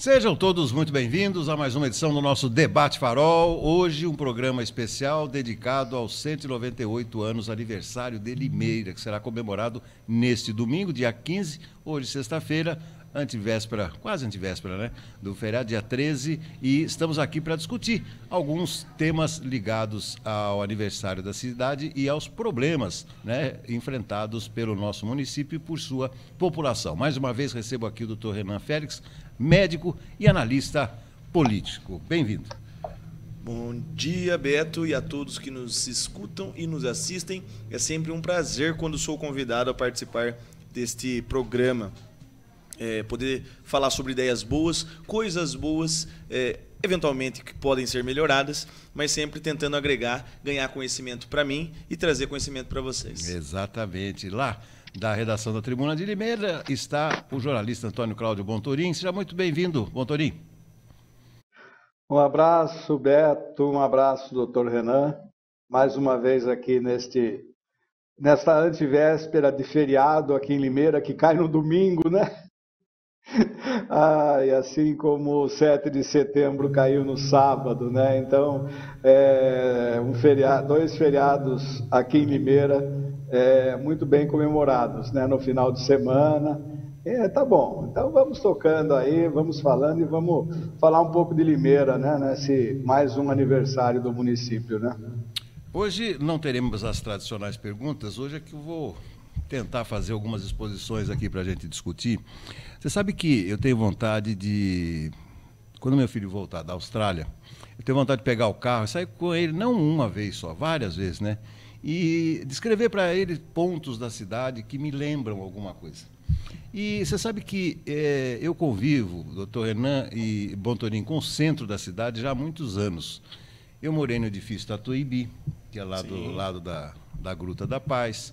Sejam todos muito bem-vindos a mais uma edição do nosso Debate Farol. Hoje um programa especial dedicado aos 198 anos aniversário de Limeira, que será comemorado neste domingo, dia 15, hoje sexta-feira, antivéspera, quase antivéspera, né? Do feriado, dia 13, e estamos aqui para discutir alguns temas ligados ao aniversário da cidade e aos problemas, né, enfrentados pelo nosso município e por sua população. Mais uma vez recebo aqui o doutor Renan Félix, médico e analista político. Bem-vindo. Bom dia, Beto, e a todos que nos escutam e nos assistem. É sempre um prazer quando sou convidado a participar deste programa. Poder falar sobre ideias boas, coisas boas, eventualmente que podem ser melhoradas, mas sempre tentando agregar, ganhar conhecimento para mim e trazer conhecimento para vocês. Exatamente. Lá da redação da Tribuna de Limeira está o jornalista Antônio Cláudio Bontorim. Seja muito bem-vindo, Bontorim. Um abraço, Beto, um abraço, doutor Renan. Mais uma vez aqui nesta antivéspera de feriado aqui em Limeira, que cai no domingo, né? E assim como o 7 de setembro caiu no sábado, né? Então, dois feriados aqui em Limeira muito bem comemorados, né? No final de semana. Tá bom, então vamos tocando aí, vamos falando e vamos falar um pouco de Limeira, né? Nesse mais um aniversário do município, né? Hoje não teremos as tradicionais perguntas, hoje é que eu vou tentar fazer algumas exposições aqui para a gente discutir. Você sabe que eu tenho vontade de, quando meu filho voltar da Austrália, eu tenho vontade de pegar o carro e sair com ele, não uma vez só, várias vezes, né? E descrever para ele pontos da cidade que me lembram alguma coisa. E você sabe que eu convivo, doutor Renan e Bontorim, com o centro da cidade já há muitos anos. Eu morei no edifício Tatuíbi, que é lá do lado da Gruta da Paz.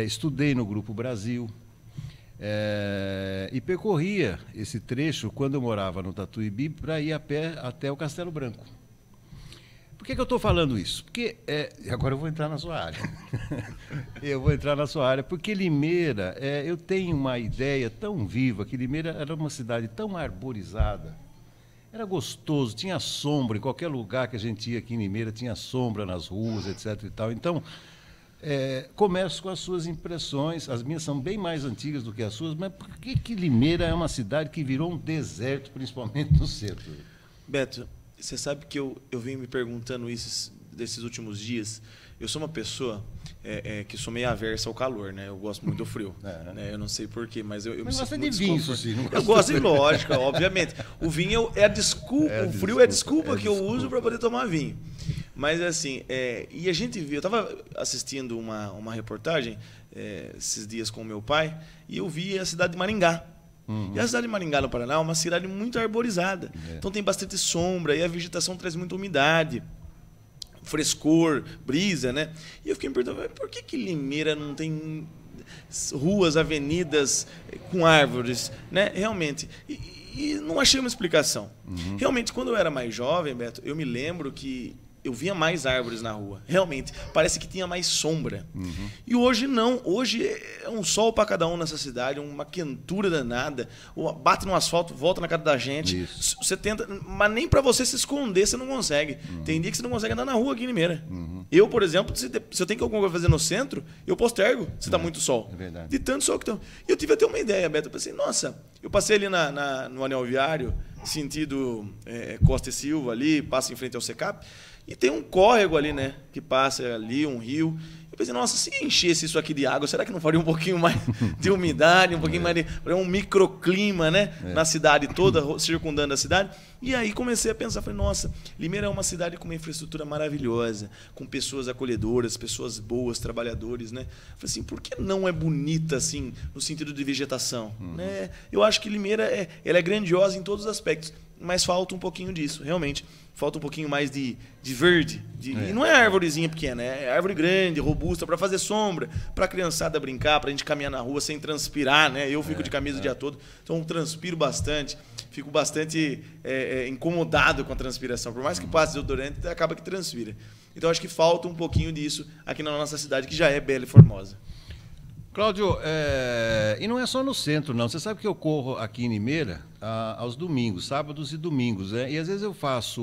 Estudei no Grupo Brasil e percorria esse trecho quando eu morava no Tatuíbi para ir a pé até o Castelo Branco. Por que eu estou falando isso? Porque, agora eu vou entrar na sua área. Eu vou entrar na sua área, porque Limeira, eu tenho uma ideia tão viva que Limeira era uma cidade tão arborizada, era gostoso, tinha sombra, em qualquer lugar que a gente ia aqui em Limeira tinha sombra nas ruas, etc. e tal. Então, começo com as suas impressões, as minhas são bem mais antigas do que as suas, mas por que Limeira é uma cidade que virou um deserto, principalmente no centro? Beto, você sabe que eu venho me perguntando isso desses últimos dias. Eu sou uma pessoa que sou meio aversa ao calor, né? Eu gosto muito do frio. Né? Eu não sei porquê, mas eu me sinto muito desconfortável. Eu gosto de lógica, obviamente. O vinho é a desculpa, o frio é a desculpa que eu uso para poder tomar vinho. Mas assim, e a gente viu, eu estava assistindo uma reportagem esses dias com o meu pai e eu vi a cidade de Maringá. Uhum. E a cidade de Maringá, no Paraná, é uma cidade muito arborizada. Então tem bastante sombra e a vegetação traz muita umidade, frescor, brisa, né? E eu fiquei me perguntando, por que Limeira não tem ruas, avenidas com árvores, né? Realmente. E não achei uma explicação. Uhum. Realmente, quando eu era mais jovem, Beto, eu me lembro que eu via mais árvores na rua. Realmente, parece que tinha mais sombra. Uhum. E hoje não. Hoje é um sol para cada um nessa cidade, uma quentura danada. Bate no asfalto, volta na cara da gente. Isso. Você tenta, mas nem para você se esconder você não consegue. Uhum. Tem dia que você não consegue andar na rua aqui em Limeira. Uhum. Eu, por exemplo, se eu tenho alguma coisa a fazer no centro, eu postergo se tá muito sol. É verdade. De tanto sol que tem. E eu tive até uma ideia, Beto. Eu pensei, nossa, eu passei ali no anel viário, sentido Costa e Silva ali, passa em frente ao Secap. E tem um córrego ali, né? Que passa ali, um rio. Eu pensei, nossa, se enchesse isso aqui de água, será que não faria um pouquinho mais de umidade, um pouquinho mais de um microclima, né? Na cidade toda, circundando a cidade. E aí comecei a pensar, falei, nossa, Limeira é uma cidade com uma infraestrutura maravilhosa, com pessoas acolhedoras, pessoas boas, trabalhadores, né? Falei assim, por que não é bonita, assim, no sentido de vegetação? Uhum. Né? Eu acho que Limeira ela é grandiosa em todos os aspectos, mas falta um pouquinho disso, realmente. Falta um pouquinho mais de verde. E não é árvorezinha pequena, é árvore grande, robusta, para fazer sombra, para a criançada brincar, para a gente caminhar na rua sem transpirar, né? Eu fico de camisa o dia todo, então transpiro bastante, fico bastante incomodado com a transpiração. Por mais que passe desodorante, acaba que transpira. Então acho que falta um pouquinho disso aqui na nossa cidade, que já é bela e formosa. Cláudio, e não é só no centro, não. Você sabe que eu corro aqui em Limeira aos domingos, sábados e domingos, né? E às vezes eu faço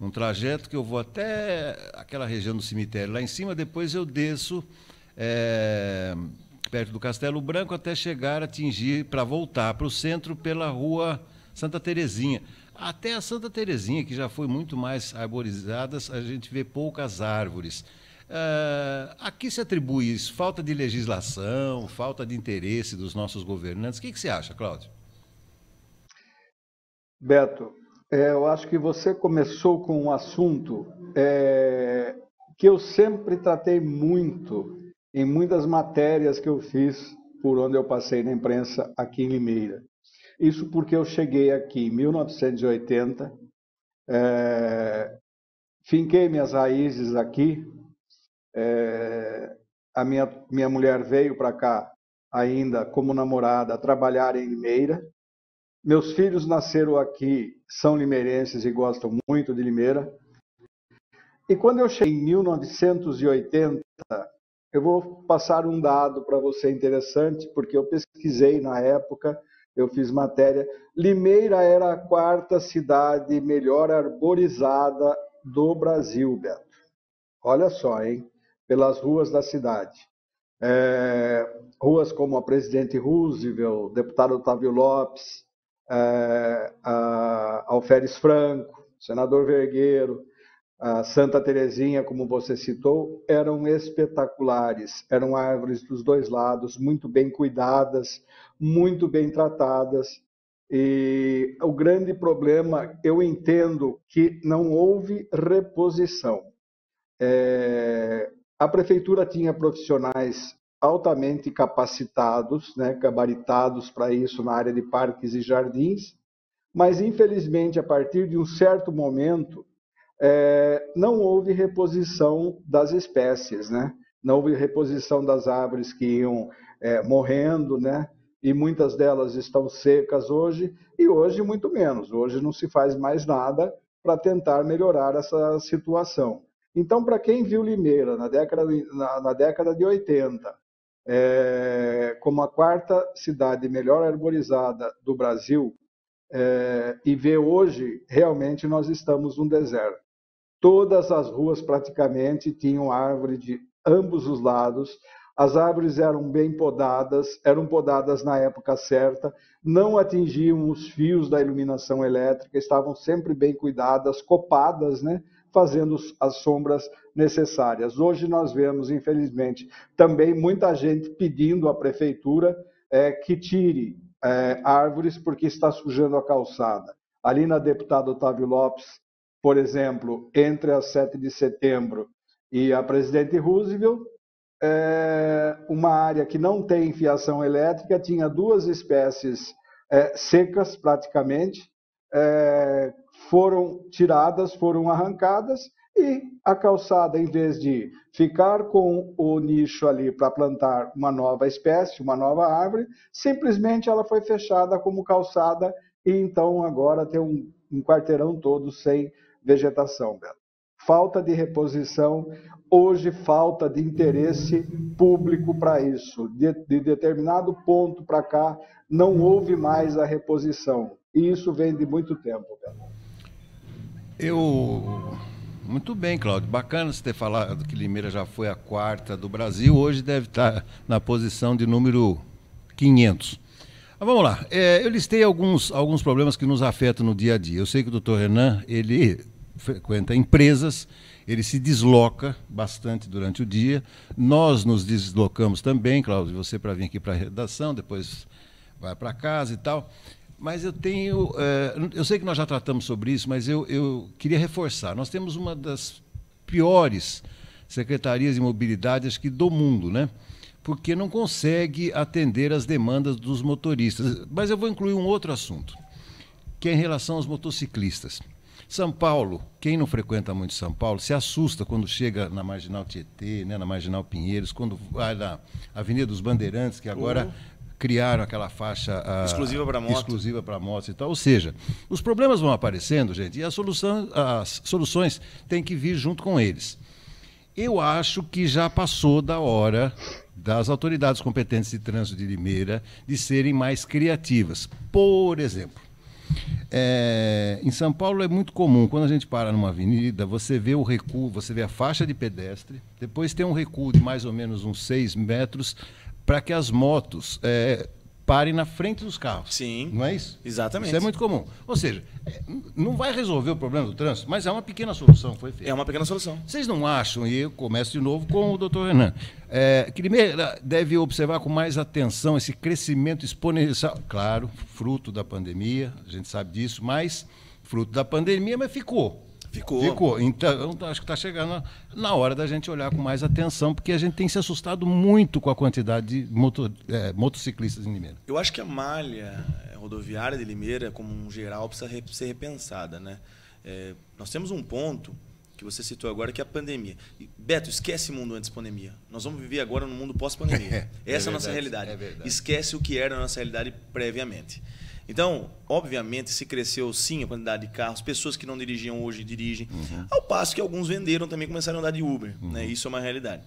um trajeto que eu vou até aquela região do cemitério lá em cima, depois eu desço perto do Castelo Branco até chegar, atingir, para voltar para o centro pela rua Santa Terezinha. Até a Santa Terezinha, que já foi muito mais arborizada, a gente vê poucas árvores. Aqui se atribui isso, falta de legislação, falta de interesse dos nossos governantes. O que você acha, Cláudio? Beto, eu acho que você começou com um assunto que eu sempre tratei muito em muitas matérias que eu fiz por onde eu passei na imprensa aqui em Limeira. Isso porque eu cheguei aqui em 1980, finquei minhas raízes aqui. A minha mulher veio para cá ainda como namorada trabalhar em Limeira. Meus filhos nasceram aqui, são limeirenses e gostam muito de Limeira. E quando eu cheguei em 1980, eu vou passar um dado para você interessante, porque eu pesquisei na época, eu fiz matéria. Limeira era a 4ª cidade melhor arborizada do Brasil, Beto. Olha só, hein? Pelas ruas da cidade. Ruas como a Presidente Roosevelt, deputado Otávio Lopes, Alferes Franco, senador Vergueiro, a Santa Terezinha, como você citou, eram espetaculares. Eram árvores dos dois lados, muito bem cuidadas, muito bem tratadas. E o grande problema, eu entendo que não houve reposição. A prefeitura tinha profissionais altamente capacitados, né, gabaritados para isso na área de parques e jardins, mas infelizmente a partir de um certo momento não houve reposição das espécies, né? Não houve reposição das árvores que iam morrendo, né? E muitas delas estão secas hoje, e hoje muito menos. Hoje não se faz mais nada para tentar melhorar essa situação. Então, para quem viu Limeira na década de 80, como a 4ª cidade melhor arborizada do Brasil, e vê hoje, realmente nós estamos num deserto. Todas as ruas praticamente tinham árvore de ambos os lados, as árvores eram bem podadas, eram podadas na época certa, não atingiam os fios da iluminação elétrica, estavam sempre bem cuidadas, copadas, né? Fazendo as sombras necessárias. Hoje nós vemos, infelizmente, também muita gente pedindo à prefeitura que tire árvores porque está sujando a calçada. Ali na deputada Otávio Lopes, por exemplo, entre a 7 de setembro e a Presidente Roosevelt, uma área que não tem fiação elétrica, tinha 2 espécies secas praticamente, foram tiradas, foram arrancadas, e a calçada, em vez de ficar com o nicho ali para plantar uma nova espécie, uma nova árvore, simplesmente ela foi fechada como calçada, e então agora tem um quarteirão todo sem vegetação, Beto. Falta de reposição, hoje falta de interesse público para isso. De determinado ponto para cá, não houve mais a reposição. E isso vem de muito tempo, Beto. Muito bem, Cláudio. Bacana você ter falado que Limeira já foi a 4ª do Brasil. Hoje deve estar na posição de número 500. Mas vamos lá. Eu listei alguns problemas que nos afetam no dia a dia. Eu sei que o doutor Renan, ele frequenta empresas, ele se desloca bastante durante o dia. Nós nos deslocamos também, Cláudio, você para vir aqui para a redação, depois vai para casa e tal. Mas eu sei que nós já tratamos sobre isso, mas eu queria reforçar. Nós temos uma das piores secretarias de mobilidade, acho que do mundo, né? Porque não consegue atender as demandas dos motoristas. Mas eu vou incluir um outro assunto, que é em relação aos motociclistas. São Paulo, quem não frequenta muito São Paulo, se assusta quando chega na Marginal Tietê, né, na Marginal Pinheiros, quando vai na Avenida dos Bandeirantes, que agora criaram aquela faixa exclusiva para motos e tal. Ou seja, os problemas vão aparecendo, gente, e as soluções têm que vir junto com eles. Eu acho que já passou da hora das autoridades competentes de trânsito de Limeira de serem mais criativas. Por exemplo, em São Paulo é muito comum, quando a gente para numa avenida, você vê o recuo, você vê a faixa de pedestre, depois tem um recuo de mais ou menos uns 6 metros para que as motos parem na frente dos carros. Sim. Não é isso? Exatamente. Isso é muito comum. Ou seja, não vai resolver o problema do trânsito, mas é uma pequena solução que foi feita. É uma pequena solução. Vocês não acham, e eu começo de novo com o doutor Renan, que Limeira deve observar com mais atenção esse crescimento exponencial, claro, fruto da pandemia, a gente sabe disso, mas fruto da pandemia, mas ficou. Então, acho que está chegando na hora da gente olhar com mais atenção, porque a gente tem se assustado muito com a quantidade de motociclistas em Limeira. Eu acho que a malha rodoviária de Limeira, como um geral, precisa ser repensada, né? Nós temos um ponto que você citou agora, que é a pandemia. Beto, esquece o mundo antes da pandemia. Nós vamos viver agora no mundo pós-pandemia. Essa é a nossa realidade. Esquece o que era a nossa realidade previamente. Então, obviamente, se cresceu sim a quantidade de carros, pessoas que não dirigiam hoje dirigem, ao passo que alguns venderam também, começaram a andar de Uber. Né? Isso é uma realidade.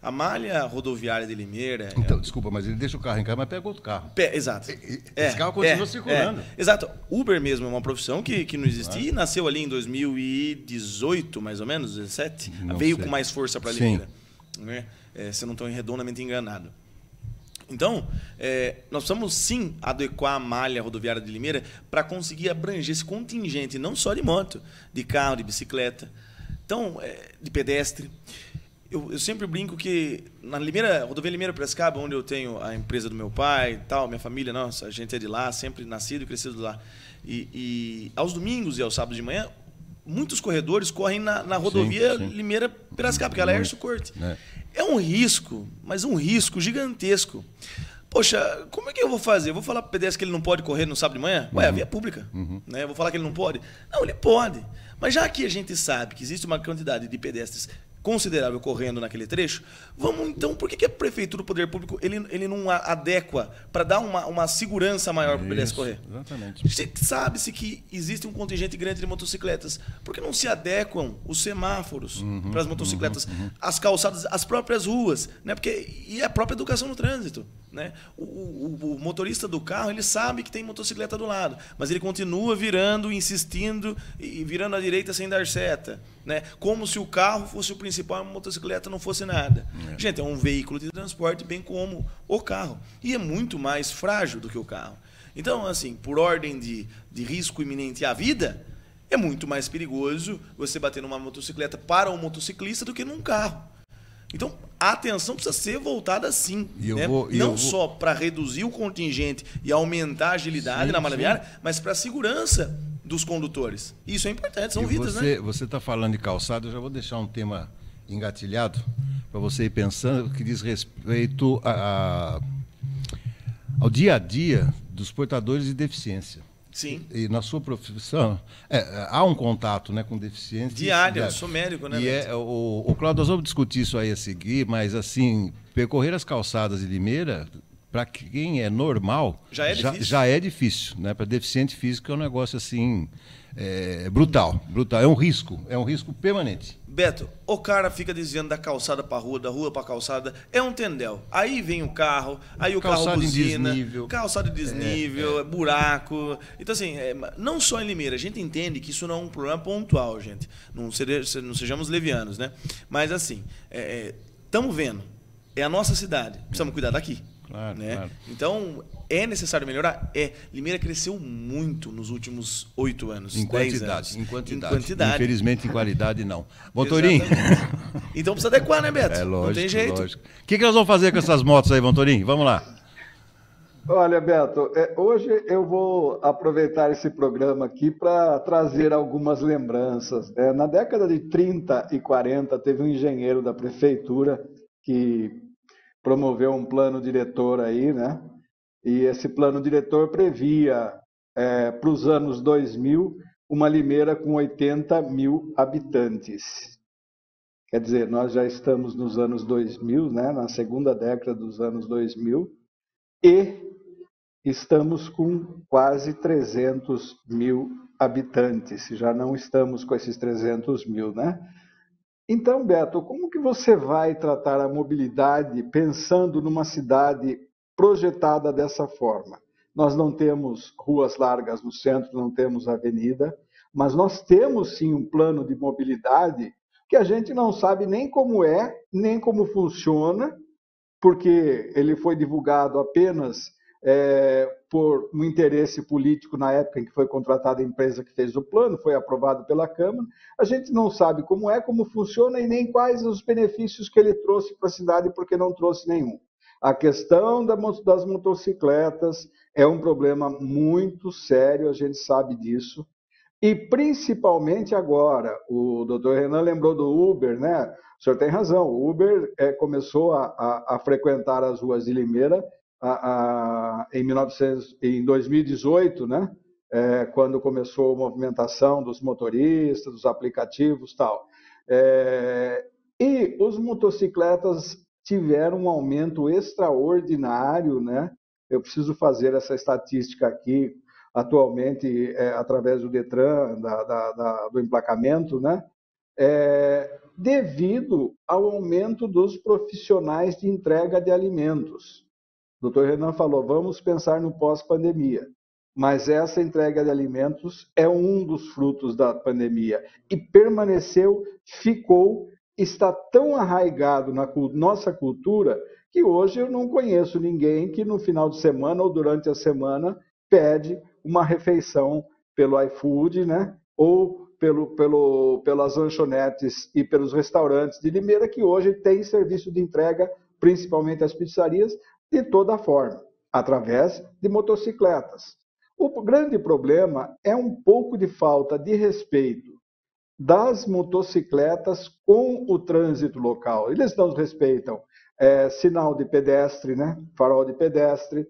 A malha rodoviária de Limeira... Então, desculpa, mas ele deixa o carro em casa, mas pega outro carro. Exato. Esse carro continua circulando. Exato. Uber mesmo é uma profissão que não existia e nasceu ali em 2018, mais ou menos, 2017. Veio com mais força para Limeira. Né? Se eu não estou redondamente enganado. Então, nós precisamos sim adequar a malha rodoviária de Limeira para conseguir abranger esse contingente, não só de moto, de carro, de bicicleta, então, de pedestre. Eu sempre brinco que na Limeira, rodovia Limeira-Piracicaba, onde eu tenho a empresa do meu pai, e tal, minha família, nossa, a gente é de lá, sempre nascido e crescido lá. E aos domingos e aos sábados de manhã, muitos corredores correm na rodovia Limeira-Piracicaba, porque ela é Erço Corte. É um risco, mas um risco gigantesco. Poxa, como é que eu vou fazer? Eu vou falar para o pedestre que ele não pode correr no sábado de manhã? Ué, a via é pública. Né? Eu vou falar que ele não pode? Não, ele pode. Mas já que a gente sabe que existe uma quantidade de pedestres considerável correndo naquele trecho, vamos então, por que a prefeitura, o poder público, ele não adequa para dar uma segurança maior para o pedestre correr? Exatamente. Sabe-se que existe um contingente grande de motocicletas, por que não se adequam os semáforos para as motocicletas, as calçadas, as próprias ruas, né? E a própria educação no trânsito, né? O motorista do carro, ele sabe que tem motocicleta do lado, mas ele continua virando, insistindo e virando à direita sem dar seta, né? Como se o carro fosse o principal e a motocicleta não fosse nada. Gente, é um veículo de transporte bem como o carro. E é muito mais frágil do que o carro. Então, assim, por ordem de risco iminente à vida, é muito mais perigoso você bater numa motocicleta para um motociclista do que num carro. Então, a atenção precisa ser voltada sim. Não só para reduzir o contingente e aumentar a agilidade na malha viária, mas para a segurança dos condutores. Isso é importante, são vidas, né? Você está falando de calçada, eu já vou deixar um tema engatilhado para você ir pensando, que diz respeito ao dia a dia dos portadores de deficiência. Sim. E na sua profissão, há um contato, né, com deficiência. Diário, eu sou médico, né? E o Cláudio, nós vamos discutir isso aí a seguir, mas assim, percorrer as calçadas de Limeira, para quem é normal, já é difícil, né? Para deficiente físico é um negócio assim, brutal, é um risco permanente. Beto, o cara fica desviando da calçada para a rua, da rua para a calçada, é um tendel. Aí vem o carro, aí o carro buzina, calçada de desnível, buraco. Então assim, não só em Limeira, a gente entende que isso não é um problema pontual, gente. Não sejamos levianos, né? Mas assim, estamos vendo, é a nossa cidade, precisamos cuidar daqui. Claro, né? claro. Então, é necessário melhorar? Limeira cresceu muito nos últimos 8 anos, 10 anos. Em quantidade. Infelizmente, em qualidade, não. Vontorim. Então, precisa adequar, né, Beto? Lógico, não tem jeito. Lógico. O que nós vamos fazer com essas motos aí, Vontorim? Vamos lá. Olha, Beto, hoje eu vou aproveitar esse programa aqui para trazer algumas lembranças. Na década de 30 e 40, teve um engenheiro da prefeitura que promoveu um plano diretor aí, né? E esse plano diretor previa, para os anos 2000, uma Limeira com 80 mil habitantes. Quer dizer, nós já estamos nos anos 2000, né? Na segunda década dos anos 2000, e estamos com quase 300 mil habitantes. Já não estamos com esses 300 mil, né? Então, Beto, como que você vai tratar a mobilidade pensando numa cidade projetada dessa forma? Nós não temos ruas largas no centro, não temos avenida, mas nós temos sim um plano de mobilidade que a gente não sabe nem como é, nem como funciona, porque ele foi divulgado apenas por um interesse político na época em que foi contratada a empresa que fez o plano, foi aprovado pela Câmara. A gente não sabe como é, como funciona e nem quais os benefícios que ele trouxe para a cidade, porque não trouxe nenhum. A questão das motocicletas é um problema muito sério, a gente sabe disso. E principalmente agora, o doutor Renan lembrou do Uber, né? O senhor tem razão, o Uber começou a frequentar as ruas de Limeira em 2018, né? Quando começou a movimentação dos motoristas, dos aplicativos e tal. E os motocicletas tiveram um aumento extraordinário, né? Eu preciso fazer essa estatística aqui, atualmente, através do Detran, do emplacamento, né? Devido ao aumento dos profissionais de entrega de alimentos. O doutor Renan falou, vamos pensar no pós-pandemia. Mas essa entrega de alimentos é um dos frutos da pandemia. E permaneceu, ficou, está tão arraigado na nossa cultura que hoje eu não conheço ninguém que no final de semana ou durante a semana pede uma refeição pelo iFood, né? Ou pelas lanchonetes e pelos restaurantes de Limeira, que hoje tem serviço de entrega, principalmente as pizzarias, de toda forma, através de motocicletas. O grande problema é um pouco de falta de respeito das motocicletas com o trânsito local. Eles não respeitam sinal de pedestre, né? Farol de pedestre.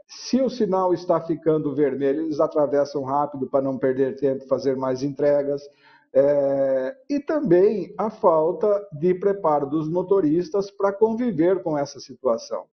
Se o sinal está ficando vermelho, eles atravessam rápido para não perder tempo, fazer mais entregas. E também a falta de preparo dos motoristas para conviver com essa situação.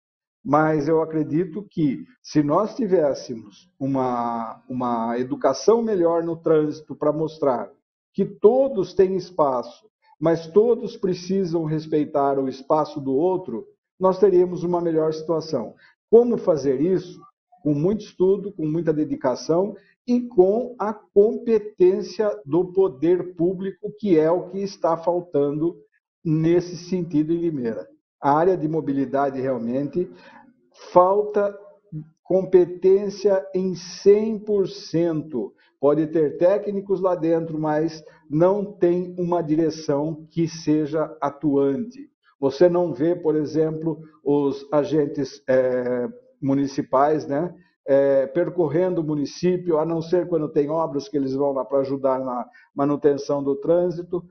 Mas eu acredito que, se nós tivéssemos uma educação melhor no trânsito para mostrar que todos têm espaço, mas todos precisam respeitar o espaço do outro, nós teríamos uma melhor situação. Como fazer isso? Com muito estudo, com muita dedicação e com a competência do poder público, que é o que está faltando nesse sentido em Limeira. A área de mobilidade realmente falta competência em 100%. Pode ter técnicos lá dentro, mas não tem uma direção que seja atuante. Você não vê, por exemplo, os agentes municipais, né, percorrendo o município, a não ser quando tem obras que eles vão lá para ajudar na manutenção do trânsito.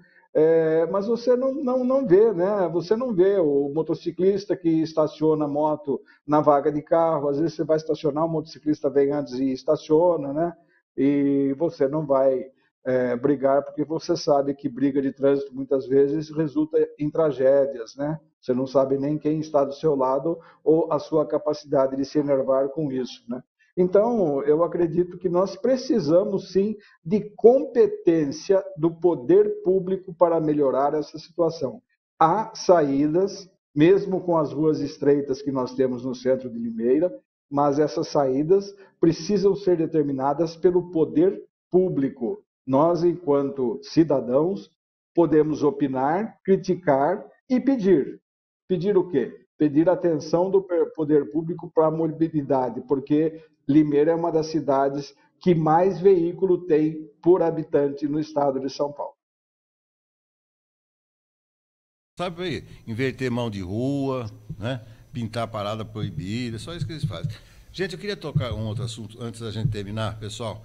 Mas você não vê, né? Você não vê o motociclista que estaciona a moto na vaga de carro. Às vezes você vai estacionar, o motociclista vem antes e estaciona, né? E você não vai brigar, porque você sabe que briga de trânsito muitas vezes resulta em tragédias, né? Você não sabe nem quem está do seu lado ou a sua capacidade de se enervar com isso, né? Então, eu acredito que nós precisamos, sim, de competência do poder público para melhorar essa situação. Há saídas, mesmo com as ruas estreitas que nós temos no centro de Limeira, mas essas saídas precisam ser determinadas pelo poder público. Nós, enquanto cidadãos, podemos opinar, criticar e pedir. Pedir o quê? Pedir atenção do poder público para a mobilidade, porque Limeira é uma das cidades que mais veículo tem por habitante no estado de São Paulo. Sabe aí, inverter mão de rua, né? Pintar parada proibida, só isso que eles fazem. Gente, eu queria tocar um outro assunto antes da gente terminar, pessoal,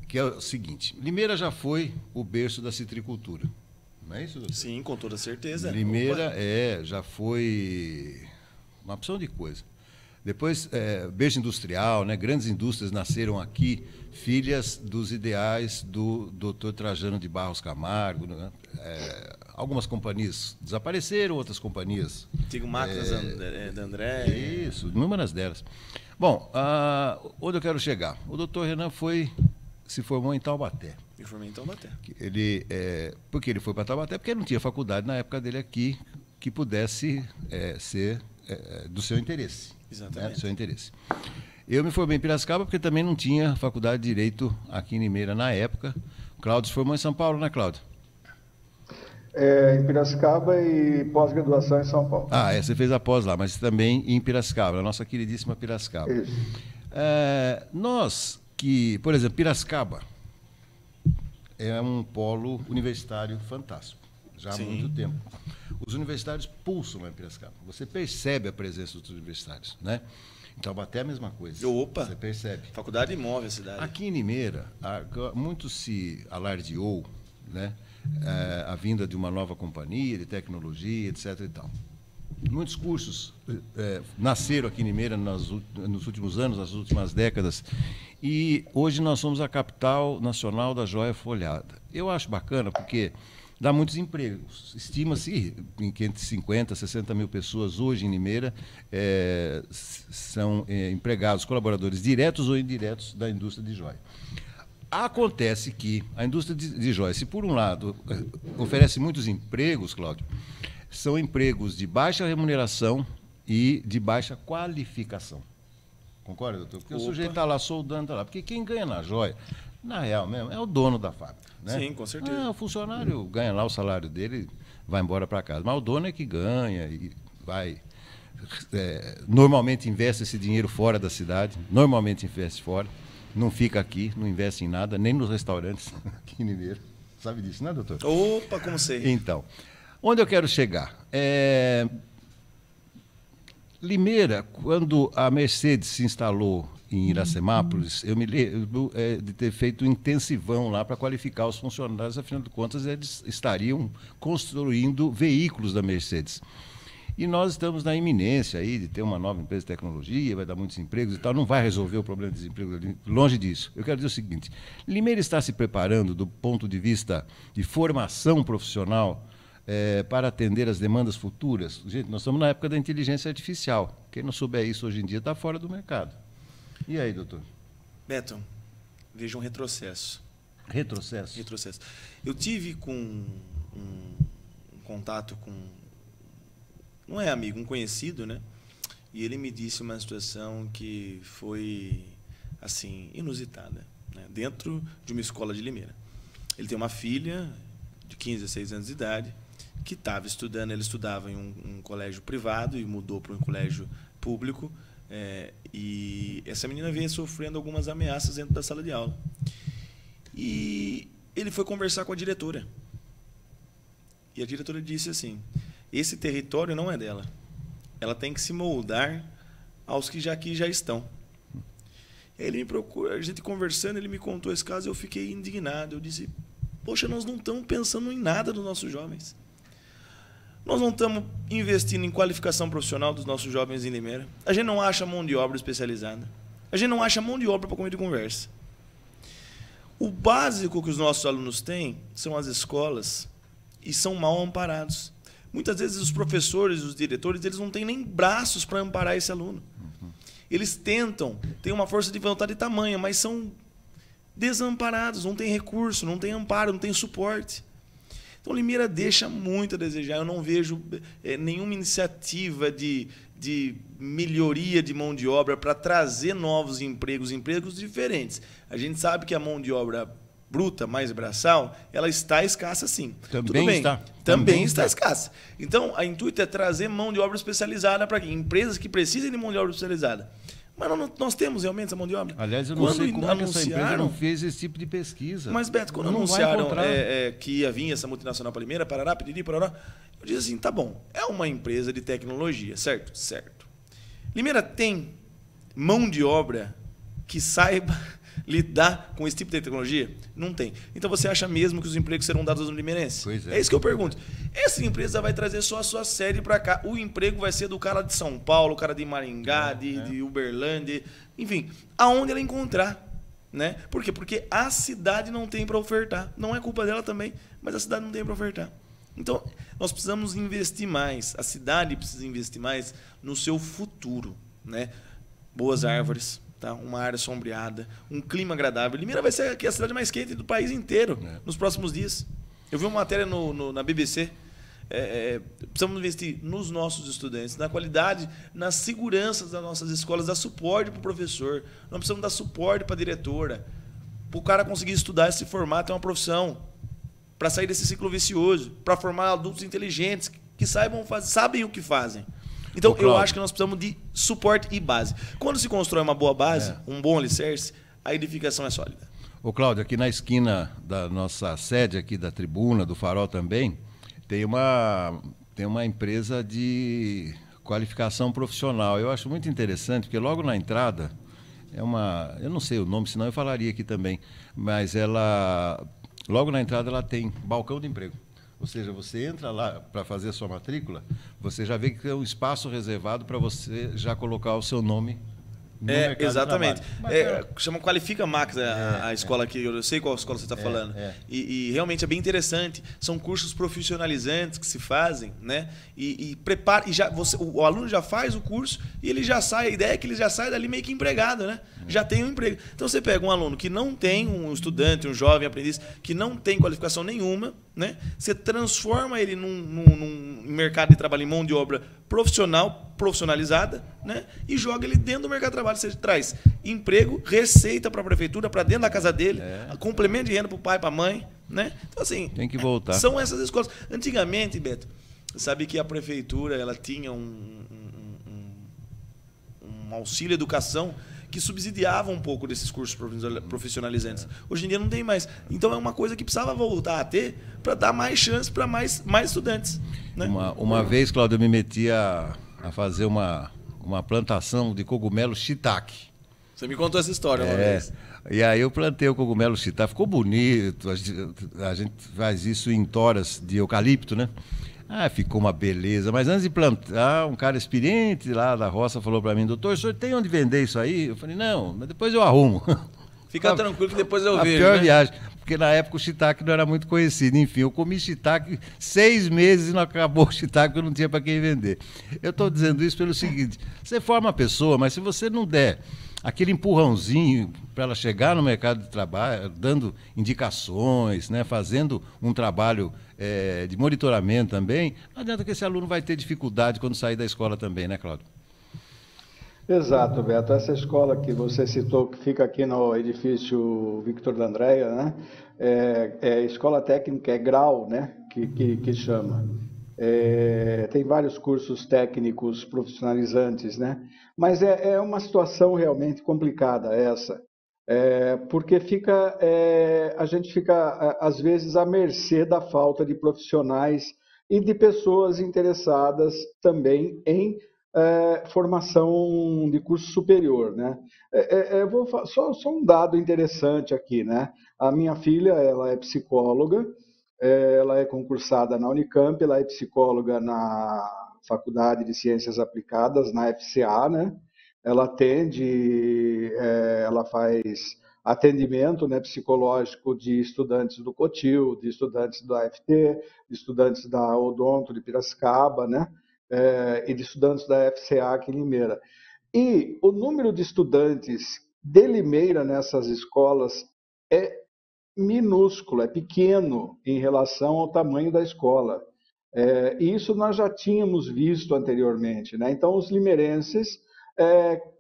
que é o seguinte: Limeira já foi o berço da citricultura, não é isso, doutor? Sim, com toda certeza. Limeira já foi uma opção de coisa. Depois, berço industrial, né? Grandes indústrias nasceram aqui, filhas dos ideais do Dr. Trajano de Barros Camargo. Né? Algumas companhias desapareceram, outras companhias... Antigo Máquinas da André. Isso, inúmeras delas. Bom, onde eu quero chegar? O doutor Renan foi se formou em Taubaté. Me formei em Taubaté. Porque ele foi para Taubaté porque não tinha faculdade na época dele aqui que pudesse ser do seu interesse. Exatamente. Né, do seu interesse. Eu me formei em Piracicaba porque também não tinha faculdade de Direito aqui em Limeira na época. Cláudio se formou em São Paulo, né, Cláudio? Em Piracicaba e pós-graduação em São Paulo. Você fez a pós lá, mas também em Piracicaba, a nossa queridíssima Piracicaba. Isso. Por exemplo, Piracicaba é um polo universitário fantástico, já há muito tempo. Os universitários pulsam lá em Piracicaba. Você percebe a presença dos universitários, né? Então, até a mesma coisa. Opa! Você percebe. Faculdade move a cidade. Aqui em Limeira, muito se alardeou, né, a vinda de uma nova companhia de tecnologia, etc. e tal. Muitos cursos nasceram aqui em Limeira nos últimos anos, nas últimas décadas, e hoje nós somos a capital nacional da joia folhada. Eu acho bacana porque dá muitos empregos. Estima-se em 550, 60 mil pessoas hoje em Limeira são empregados, colaboradores diretos ou indiretos da indústria de joia. Acontece que a indústria de joia, se por um lado oferece muitos empregos, Cláudio, são empregos de baixa remuneração e de baixa qualificação. Concorda, doutor? Porque o sujeito está lá soldando, está lá. Porque quem ganha na joia, na real mesmo, é o dono da fábrica. Né? Sim, com certeza. O funcionário ganha lá o salário dele, vai embora para casa. Mas o dono é que ganha e vai... normalmente investe esse dinheiro fora da cidade, normalmente investe fora, não fica aqui, não investe em nada, nem nos restaurantes aqui em Limeira. Sabe disso, né, doutor? Opa, como sei. Então, onde eu quero chegar? Limeira, quando a Mercedes se instalou em Iracemápolis, eu me lembro de ter feito um intensivão lá para qualificar os funcionários, afinal de contas, eles estariam construindo veículos da Mercedes. E nós estamos na iminência aí de ter uma nova empresa de tecnologia, vai dar muitos empregos e tal, não vai resolver o problema de desemprego, longe disso. Eu quero dizer o seguinte, Limeira está se preparando do ponto de vista de formação profissional para atender as demandas futuras. Gente, nós estamos na época da inteligência artificial. Quem não souber isso hoje em dia está fora do mercado. E aí, doutor? Beto, veja um retrocesso. Retrocesso? Retrocesso. Eu tive com um contato com... Não é amigo, um conhecido, né? E ele me disse uma situação que foi, assim, inusitada, né? Dentro de uma escola de Limeira. Ele tem uma filha de 15 a 16 anos de idade que estava estudando, ele estudava em um colégio privado e mudou para um colégio público, e essa menina veio sofrendo algumas ameaças dentro da sala de aula. E ele foi conversar com a diretora. E a diretora disse assim: esse território não é dela. Ela tem que se moldar aos que aqui já estão. Ele me procurou, a gente conversando, ele me contou esse caso, eu fiquei indignado. Eu disse: poxa, nós não estamos pensando em nada dos nossos jovens. Nós não estamos investindo em qualificação profissional dos nossos jovens em Limeira. A gente não acha mão de obra especializada. A gente não acha mão de obra para comer de conversa. O básico que os nossos alunos têm são as escolas e são mal amparados. Muitas vezes os professores, os diretores, eles não têm nem braços para amparar esse aluno. Eles tentam, têm uma força de vontade tamanha, mas são desamparados, não tem recurso, não tem amparo, não tem suporte. Então, Limeira deixa muito a desejar. Eu não vejo nenhuma iniciativa de melhoria de mão de obra para trazer novos empregos diferentes. A gente sabe que a mão de obra bruta, mais braçal, ela está escassa, sim. Também Tudo bem, está. Também está escassa. Então, a intuito é trazer mão de obra especializada para empresas que precisem de mão de obra especializada. Mas nós temos realmente essa mão de obra. Aliás, eu não sei como é que essa empresa não fez esse tipo de pesquisa. Mas, Beto, quando anunciaram que ia vir essa multinacional para Limeira, Parará, Piriri, Parará, eu disse assim, tá bom, é uma empresa de tecnologia, certo? Certo. Limeira tem mão de obra que saiba lidar com esse tipo de tecnologia? Não tem. Então você acha mesmo que os empregos serão dados no limeirense? Pois é. É isso que eu pergunto. Essa empresa vai trazer só a sua sede para cá. O emprego vai ser do cara de São Paulo, o cara de Maringá, de Uberlândia, enfim, aonde ela encontrar. Né? Por quê? Porque a cidade não tem para ofertar. Não é culpa dela também, mas a cidade não tem para ofertar. Então, nós precisamos investir mais. A cidade precisa investir mais no seu futuro. Né? Boas árvores, tá? Uma área sombreada, um clima agradável. Limeira vai ser aqui a cidade mais quente do país inteiro nos próximos dias. Eu vi uma matéria na BBC. Precisamos investir nos nossos estudantes, na qualidade, na segurança das nossas escolas, dar suporte para o professor. Nós precisamos dar suporte para a diretora, para o cara conseguir estudar e se formar, ter uma profissão, para sair desse ciclo vicioso, para formar adultos inteligentes que sabem o que fazem. Então, eu acho que nós precisamos de suporte e base. Quando se constrói uma boa base, um bom alicerce, a edificação é sólida. Ô, Cláudio, aqui na esquina da nossa sede, aqui da tribuna, do Farol também, tem uma empresa de qualificação profissional. Eu acho muito interessante, porque logo na entrada, eu não sei o nome, senão eu falaria aqui também, mas logo na entrada ela tem balcão de emprego. Ou seja, você entra lá para fazer a sua matrícula, você já vê que tem um espaço reservado para você já colocar o seu nome no mercado exatamente. de trabalho. Chama Qualifica Max a escola aqui, eu sei qual escola você está falando. E realmente é bem interessante. São cursos profissionalizantes que se fazem, né? E prepara, o aluno já faz o curso e ele já sai, a ideia é que ele já sai dali meio que empregado, né? Já tem um emprego. Então você pega um aluno que não tem, um estudante, um jovem aprendiz, que não tem qualificação nenhuma, né? Você transforma ele num mercado de trabalho em mão de obra profissionalizada, né? E joga ele dentro do mercado de trabalho. Você traz emprego, receita para a prefeitura, para dentro da casa dele, complemento de renda para o pai, para a mãe, né? Então, assim, tem que voltar. São essas escolas. Antigamente, Beto, sabe que a prefeitura ela tinha um auxílio educação que subsidiava um pouco desses cursos profissionalizantes. Hoje em dia não tem mais. Então é uma coisa que precisava voltar a ter para dar mais chance para mais estudantes. Né? Uma vez, Cláudio, eu me meti a fazer uma plantação de cogumelo shiitake. Você me contou essa história uma vez. E aí eu plantei o cogumelo shiitake, ficou bonito, a gente faz isso em toras de eucalipto, né? Ficou uma beleza. Mas antes de plantar, um cara experiente lá da roça falou para mim: doutor, o senhor tem onde vender isso aí? Eu falei: não, mas depois eu arrumo. Fica tranquilo que depois eu vejo. A pior viagem, porque na época o shiitake não era muito conhecido. Enfim, eu comi shiitake 6 meses e não acabou o shiitake, eu não tinha para quem vender. Eu estou dizendo isso pelo seguinte: você forma a pessoa, mas se você não der aquele empurrãozinho para ela chegar no mercado de trabalho, dando indicações, né, fazendo um trabalho de monitoramento também, não adianta que esse aluno vai ter dificuldade quando sair da escola também, né, Cláudio? Exato, Beto. Essa escola que você citou, que fica aqui no edifício Victor D'Andrea, né? Escola técnica, grau, né? Que chama. Tem vários cursos técnicos profissionalizantes, né? Mas é uma situação realmente complicada essa, porque a gente fica, às vezes, à mercê da falta de profissionais e de pessoas interessadas também em formação de curso superior, né? Só um dado interessante aqui, né? A minha filha, ela é psicóloga, ela é concursada na Unicamp, ela é psicóloga na Faculdade de Ciências Aplicadas, na FCA, né? Ela ela faz atendimento, né, psicológico de estudantes do COTIL, de estudantes da AFT, de estudantes da Odonto de Piracicaba, né? E de estudantes da FCA aqui em Limeira. E o número de estudantes de Limeira nessas escolas é minúsculo, é pequeno em relação ao tamanho da escola. E isso nós já tínhamos visto anteriormente, né? Então, os limeirenses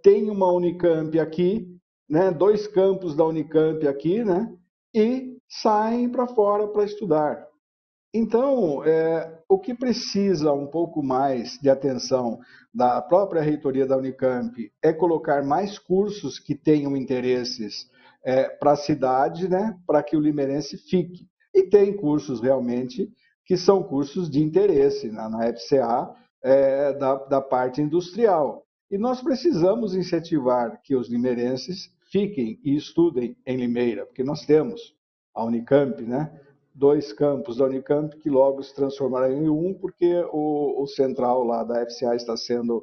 têm uma Unicamp aqui, né? 2 campos da Unicamp aqui, né? E saem para fora para estudar. Então, o que precisa um pouco mais de atenção da própria reitoria da Unicamp é colocar mais cursos que tenham interesses para a cidade, né, para que o limeirense fique. E tem cursos realmente que são cursos de interesse na FCA, da parte industrial. E nós precisamos incentivar que os limeirenses fiquem e estudem em Limeira, porque nós temos a Unicamp, né? 2 campos da Unicamp que logo se transformarão em um, porque o central lá da FCA está sendo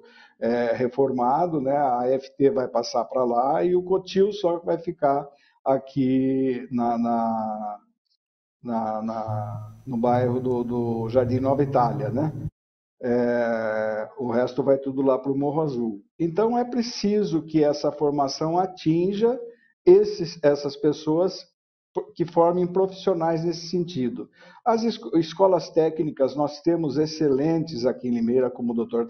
reformado, né? A AFT vai passar para lá e o COTIL só vai ficar aqui no bairro do Jardim Nova Itália, né? O resto resto vai tudo lá para o Morro Azul. Então é preciso que essa formação atinja essas pessoas que formem profissionais nesse sentido. As escolas técnicas, nós temos excelentes aqui em Limeira, como o Dr.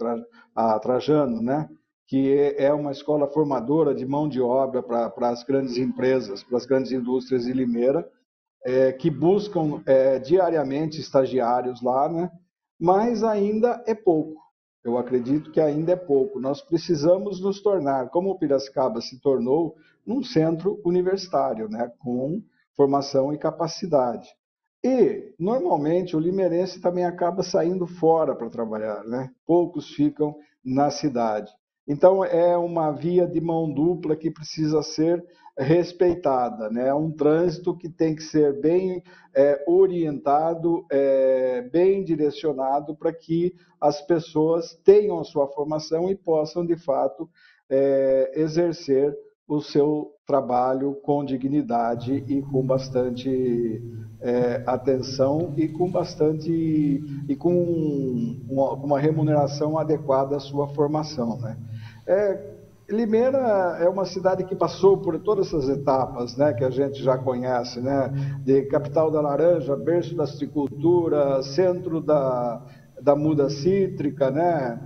Trajano, né? Que é uma escola formadora de mão de obra para as grandes empresas, para as grandes indústrias de Limeira, que buscam diariamente estagiários lá, né? Mas ainda é pouco. Eu acredito que ainda é pouco. Nós precisamos nos tornar, como o Piracicaba se tornou, num centro universitário, né? Com formação e capacidade. E, normalmente, o limeirense também acaba saindo fora para trabalhar, né? Poucos ficam na cidade. Então, é uma via de mão dupla que precisa ser respeitada, né? É um trânsito que tem que ser bem orientado, bem direcionado para que as pessoas tenham a sua formação e possam, de fato, exercer o seu trabalho com dignidade e com bastante atenção e com uma remuneração adequada à sua formação, né? Limeira é uma cidade que passou por todas essas etapas, né, que a gente já conhece, né, de capital da laranja, berço da citricultura, centro da muda cítrica, né,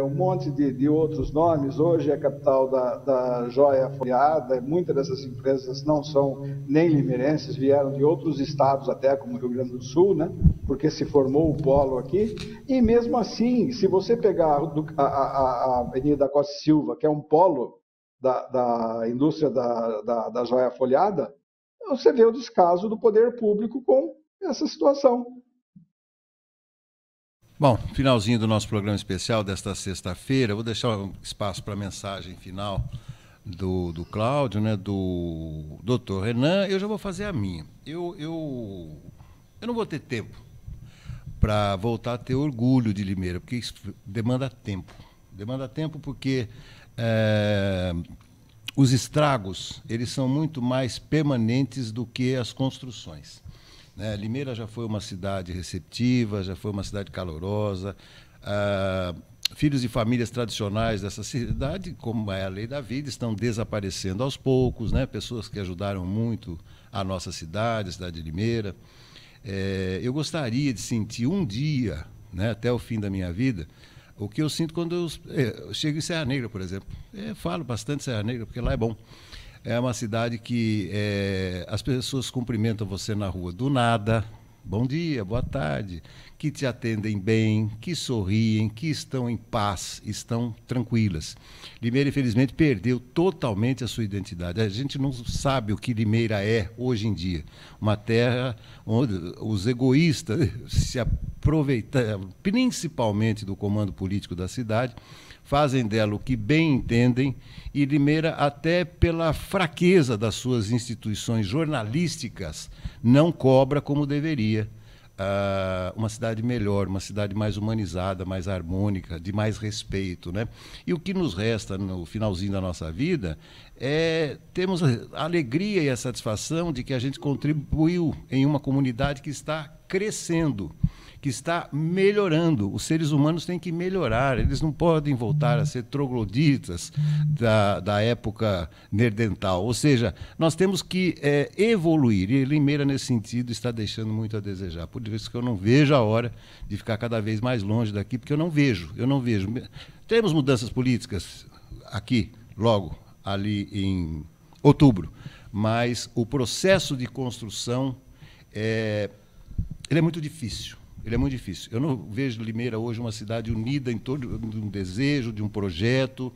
um monte de outros nomes. Hoje é capital da joia folhada. Muitas dessas empresas não são nem limeirenses, vieram de outros estados até, como Rio Grande do Sul, né? Porque se formou o polo aqui. E mesmo assim, se você pegar a Avenida Costa e Silva, que é um polo da indústria da joia folhada, você vê o descaso do poder público com essa situação. Bom, finalzinho do nosso programa especial desta sexta-feira. Vou deixar um espaço para a mensagem final do Cláudio, né, do Dr. Renan. Eu já vou fazer a minha. Eu não vou ter tempo para voltar a ter orgulho de Limeira, porque isso demanda tempo. Demanda tempo porque os estragos, eles são muito mais permanentes do que as construções. Limeira já foi uma cidade receptiva, já foi uma cidade calorosa. Filhos de famílias tradicionais dessa cidade, como é a lei da vida, estão desaparecendo aos poucos, né? Pessoas que ajudaram muito a nossa cidade, a cidade de Limeira. Eu gostaria de sentir um dia, né, até o fim da minha vida, o que eu sinto quando eu chego em Serra Negra, por exemplo. Falo bastante Serra Negra, porque lá é bom. É uma cidade que as pessoas cumprimentam você na rua do nada, bom dia, boa tarde, que te atendem bem, que sorriem, que estão em paz, estão tranquilas. Limeira, infelizmente, perdeu totalmente a sua identidade. A gente não sabe o que Limeira é hoje em dia. Uma terra onde os egoístas se aproveitam, principalmente do comando político da cidade, fazem dela o que bem entendem, e Limeira, até pela fraqueza das suas instituições jornalísticas, não cobra como deveria uma cidade melhor, uma cidade mais humanizada, mais harmônica, de mais respeito, né? E o que nos resta no finalzinho da nossa vida temos a alegria e a satisfação de que a gente contribuiu em uma comunidade que está crescendo, que está melhorando. Os seres humanos têm que melhorar, eles não podem voltar a ser trogloditas da época nerdental. Ou seja, nós temos que evoluir, e Limeira, nesse sentido, está deixando muito a desejar. Por isso que eu não vejo a hora de ficar cada vez mais longe daqui, porque eu não vejo. Temos mudanças políticas aqui, logo, ali em outubro, mas o processo de construção ele é muito difícil. Ele é muito difícil. Eu não vejo Limeira hoje uma cidade unida em torno de um desejo, de um projeto,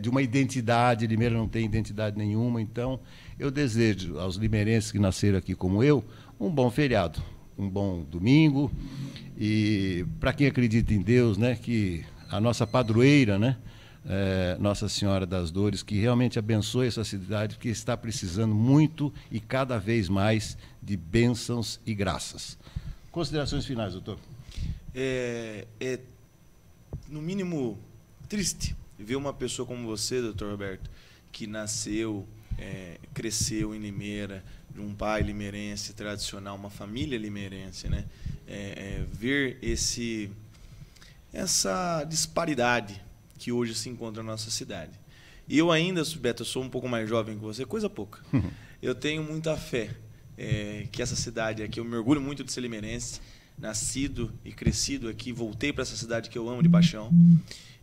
de uma identidade. Limeira não tem identidade nenhuma. Então, eu desejo aos limeirenses que nasceram aqui como eu, um bom feriado, um bom domingo. E, para quem acredita em Deus, né, que a nossa padroeira, né, Nossa Senhora das Dores, que realmente abençoe essa cidade, que está precisando muito e cada vez mais de bênçãos e graças. Considerações finais, doutor? No mínimo, triste ver uma pessoa como você, doutor Roberto, que nasceu, cresceu em Limeira, de um pai limeirense tradicional, uma família limeirense, né? Ver essa disparidade que hoje se encontra na nossa cidade. E eu ainda, Beto, eu sou um pouco mais jovem que você, coisa pouca. Eu tenho muita fé que essa cidade aqui, eu me orgulho muito de ser limeirense, nascido e crescido aqui, voltei para essa cidade que eu amo de paixão,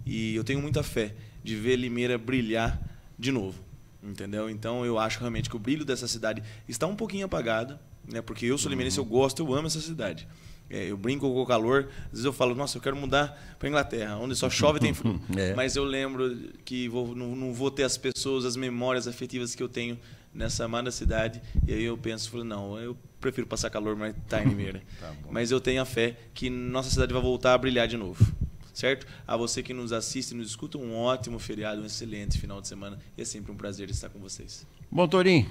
e eu tenho muita fé de ver Limeira brilhar de novo, entendeu? Então eu acho realmente que o brilho dessa cidade está um pouquinho apagado, né? Porque eu sou limeirense, eu gosto, eu amo essa cidade. Eu brinco com o calor, às vezes eu falo, nossa, eu quero mudar para a Inglaterra, onde só chove e tem frio. Mas eu lembro que não vou ter as pessoas, as memórias afetivas que eu tenho nessa amada cidade. E aí eu penso, não, eu prefiro passar calor, mas tá em Limeira. Tá, mas eu tenho a fé que nossa cidade vai voltar a brilhar de novo. Certo? A você que nos assiste e nos escuta, um ótimo feriado, um excelente final de semana. E é sempre um prazer estar com vocês. Bom, Torinho,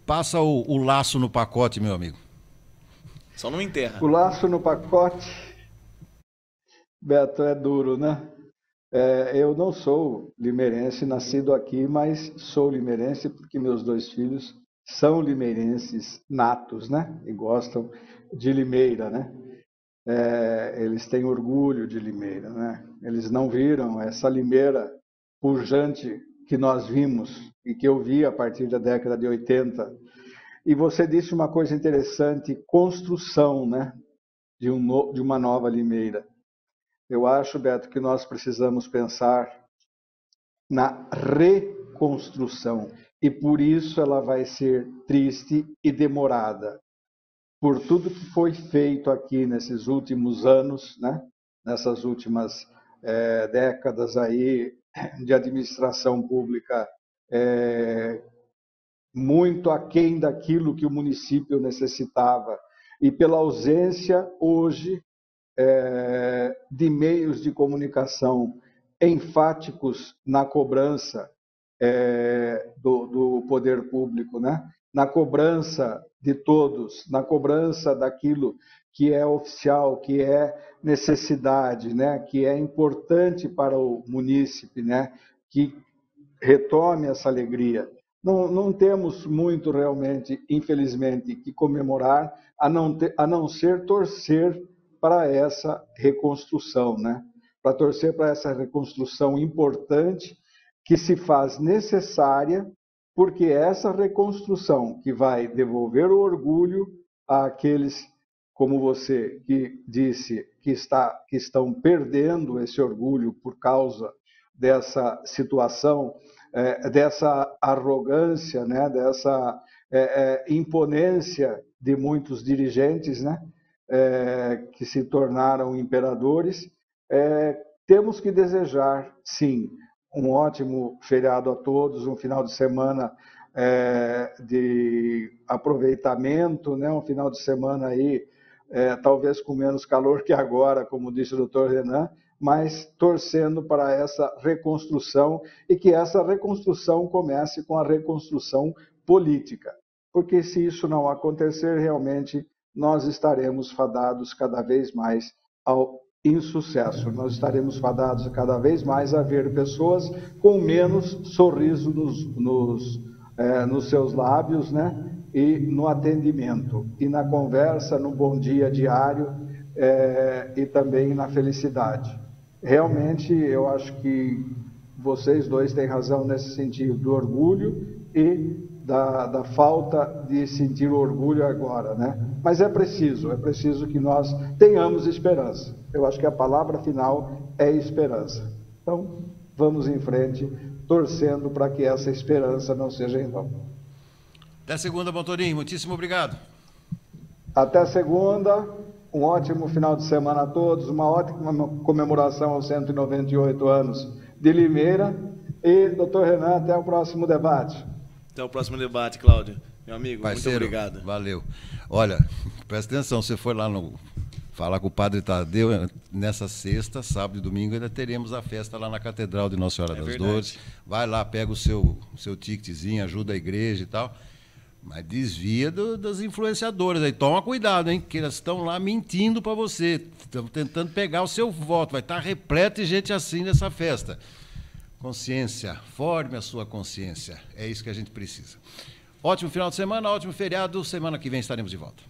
passa o laço no pacote, meu amigo. Só não enterra. O laço no pacote, Beto, é duro, né? Eu não sou limeirense, nascido aqui, mas sou limeirense porque meus 2 filhos são limeirenses natos, né? E gostam de Limeira, né? Eles têm orgulho de Limeira, né? Eles não viram essa Limeira pujante que nós vimos e que eu vi a partir da década de 80. E você disse uma coisa interessante, construção, né, de uma nova Limeira. Eu acho, Beto, que nós precisamos pensar na reconstrução. E por isso ela vai ser triste e demorada. Por tudo que foi feito aqui nesses últimos anos, né, nessas últimas décadas aí de administração pública muito aquém daquilo que o município necessitava, e pela ausência, hoje, de meios de comunicação enfáticos na cobrança do poder público, né? Na cobrança de todos, na cobrança daquilo que é oficial, que é necessidade, né? Que é importante para o munícipe, né? Que retome essa alegria. Não temos muito realmente, infelizmente, que comemorar, a não ser torcer para essa reconstrução, né? Para torcer para essa reconstrução importante que se faz necessária, porque essa reconstrução que vai devolver o orgulho àqueles, como você que disse, que estão perdendo esse orgulho por causa dessa situação, dessa arrogância, né, dessa imponência de muitos dirigentes, né, que se tornaram imperadores. Temos que desejar, sim, um ótimo feriado a todos, um final de semana de aproveitamento, né, um final de semana aí, talvez com menos calor que agora, como disse o doutor Renan, mas torcendo para essa reconstrução e que essa reconstrução comece com a reconstrução política. Porque se isso não acontecer, realmente nós estaremos fadados cada vez mais ao insucesso. Nós estaremos fadados cada vez mais a ver pessoas com menos sorriso nos seus lábios, né? E no atendimento, e na conversa, no bom dia diário e também na felicidade. Realmente, eu acho que vocês dois têm razão nesse sentido do orgulho e da falta de sentir orgulho agora, né? Mas é preciso que nós tenhamos esperança. Eu acho que a palavra final é esperança. Então, vamos em frente, torcendo para que essa esperança não seja em vão. Até segunda, bom Torinho. Muitíssimo obrigado. Até segunda. Um ótimo final de semana a todos, uma ótima comemoração aos 198 anos de Limeira. E, doutor Renan, até o próximo debate. Até o próximo debate, Cláudio. Meu amigo, parceiro, muito obrigado. Valeu. Olha, presta atenção, você foi lá falar com o Padre Tadeu, nessa sexta, sábado e domingo, ainda teremos a festa lá na Catedral de Nossa Senhora das Dores. Vai lá, pega o seu ticketzinho, ajuda a igreja e tal. Mas desvia das influenciadoras aí. Toma cuidado, hein? Que elas estão lá mentindo para você. Estão tentando pegar o seu voto. Vai estar repleto de gente assim nessa festa. Consciência. Forme a sua consciência. É isso que a gente precisa. Ótimo final de semana, ótimo feriado. Semana que vem estaremos de volta.